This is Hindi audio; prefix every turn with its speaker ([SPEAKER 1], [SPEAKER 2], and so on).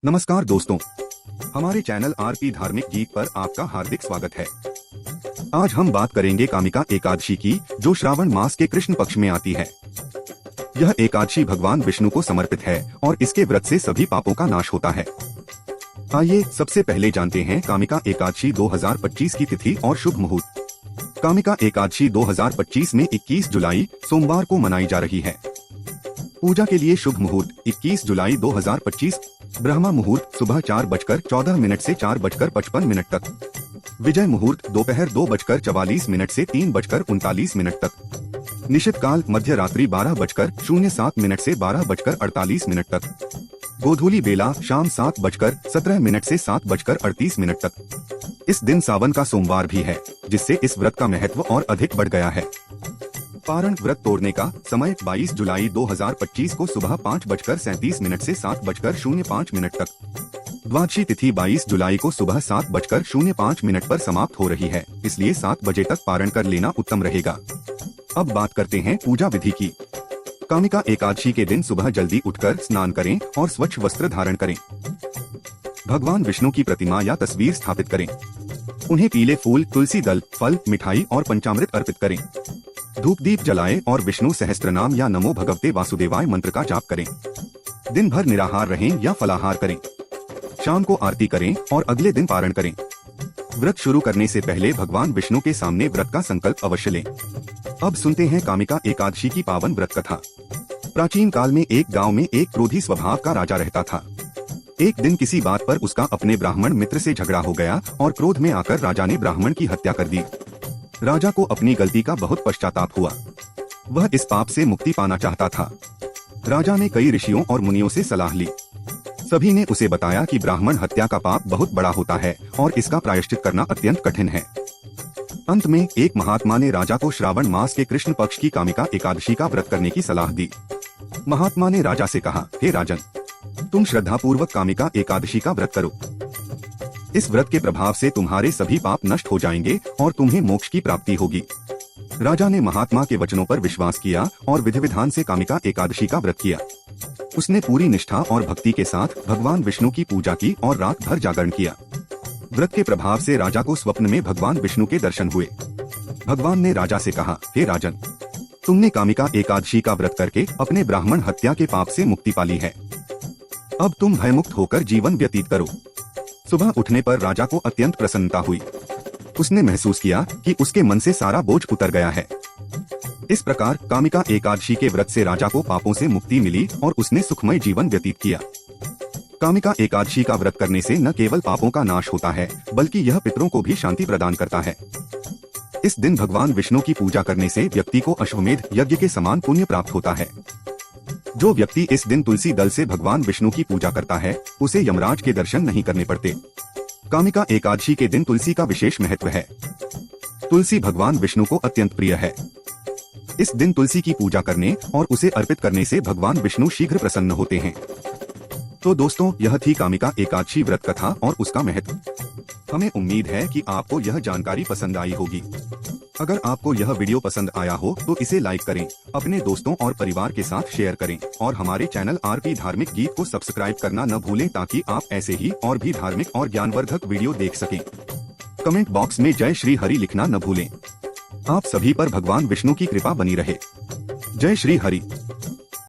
[SPEAKER 1] नमस्कार दोस्तों, हमारे चैनल आरपी धार्मिक गीत पर आपका हार्दिक स्वागत है। आज हम बात करेंगे कामिका एकादशी की, जो श्रावण मास के कृष्ण पक्ष में आती है। यह एकादशी भगवान विष्णु को समर्पित है और इसके व्रत से सभी पापों का नाश होता है। आइए सबसे पहले जानते हैं कामिका एकादशी 2025 की तिथि और शुभ मुहूर्त। कामिका एकादशी 2025 में 21 जुलाई सोमवार को मनाई जा रही है। पूजा के लिए शुभ मुहूर्त 21 जुलाई 2025 ब्रह्मा मुहूर्त सुबह 4:14 से 4:55 तक। विजय मुहूर्त दोपहर 2:44 से 3:39 तक। निशित काल मध्य रात्रि 12:07 से 12:48 तक। गोधूली बेला शाम 7:17 से 7:38 तक। इस दिन सावन का सोमवार भी है, जिससे इस व्रत का महत्व और अधिक बढ़ गया है। पारण व्रत तोड़ने का समय 22 जुलाई 2025 को सुबह 5:37 से 7:05 तक। द्वादशी तिथि 22 जुलाई को सुबह 7:05 पर समाप्त हो रही है, इसलिए 7 बजे तक पारण कर लेना उत्तम रहेगा। अब बात करते हैं पूजा विधि की। कामिका एकादशी के दिन सुबह जल्दी उठकर स्नान करें और स्वच्छ वस्त्र धारण करें। भगवान विष्णु की प्रतिमा या तस्वीर स्थापित करें। उन्हें पीले फूल, तुलसी दल, फल, मिठाई और पंचामृत अर्पित करें। धूप दीप जलाएं और विष्णु सहस्त्रनाम या नमो भगवते वासुदेवाय मंत्र का जाप करें। दिन भर निराहार रहें या फलाहार करें। शाम को आरती करें और अगले दिन पारण करें। व्रत शुरू करने से पहले भगवान विष्णु के सामने व्रत का संकल्प अवश्य लें। अब सुनते हैं कामिका एकादशी की पावन व्रत कथा। प्राचीन काल में एक गांव में एक क्रोधी स्वभाव का राजा रहता था। एक दिन किसी बात पर उसका अपने ब्राह्मण मित्र से झगड़ा हो गया और क्रोध में आकर राजा ने ब्राह्मण की हत्या कर दी। राजा को अपनी गलती का बहुत पश्चाताप हुआ। वह इस पाप से मुक्ति पाना चाहता था। राजा ने कई ऋषियों और मुनियों से सलाह ली। सभी ने उसे बताया कि ब्राह्मण हत्या का पाप बहुत बड़ा होता है और इसका प्रायश्चित करना अत्यंत कठिन है। अंत में एक महात्मा ने राजा को श्रावण मास के कृष्ण पक्ष की कामिका एकादशी का व्रत करने की सलाह दी। महात्मा ने राजा से कहा, हे राजन, तुम श्रद्धापूर्वक कामिका एकादशी का व्रत करो। इस व्रत के प्रभाव से तुम्हारे सभी पाप नष्ट हो जाएंगे और तुम्हें मोक्ष की प्राप्ति होगी। राजा ने महात्मा के वचनों पर विश्वास किया और विधि विधान से कामिका एकादशी का व्रत किया। उसने पूरी निष्ठा और भक्ति के साथ भगवान विष्णु की पूजा की और रात भर जागरण किया। व्रत के प्रभाव से राजा को स्वप्न में भगवान विष्णु के दर्शन हुए। भगवान ने राजा से कहा, हे राजन, तुमने कामिका एकादशी का व्रत करके अपने ब्राह्मण हत्या के पाप से मुक्ति पाली है। अब तुम भयमुक्त होकर जीवन व्यतीत करो। सुबह उठने पर राजा को अत्यंत प्रसन्नता हुई। उसने महसूस किया कि उसके मन से सारा बोझ उतर गया है। इस प्रकार कामिका एकादशी के व्रत से राजा को पापों से मुक्ति मिली और उसने सुखमय जीवन व्यतीत किया। कामिका एकादशी का व्रत करने से न केवल पापों का नाश होता है, बल्कि यह पितरों को भी शांति प्रदान करता है। इस दिन भगवान विष्णु की पूजा करने से व्यक्ति को अश्वमेध यज्ञ के समान पुण्य प्राप्त होता है। जो व्यक्ति इस दिन तुलसी दल से भगवान विष्णु की पूजा करता है, उसे यमराज के दर्शन नहीं करने पड़ते। कामिका एकादशी के दिन तुलसी का विशेष महत्व है। तुलसी भगवान विष्णु को अत्यंत प्रिय है। इस दिन तुलसी की पूजा करने और उसे अर्पित करने से भगवान विष्णु शीघ्र प्रसन्न होते हैं। तो दोस्तों, यह थी कामिका एकादशी व्रत कथा और उसका महत्व। हमें उम्मीद है कि आपको यह जानकारी पसंद आई होगी। अगर आपको यह वीडियो पसंद आया हो तो इसे लाइक करें, अपने दोस्तों और परिवार के साथ शेयर करें और हमारे चैनल आरपी धार्मिक गीत को सब्सक्राइब करना न भूलें, ताकि आप ऐसे ही और भी धार्मिक और ज्ञानवर्धक वीडियो देख सकें। कमेंट बॉक्स में जय श्री हरि लिखना न भूलें। आप सभी पर भगवान विष्णु की कृपा बनी रहे। जय श्री हरि।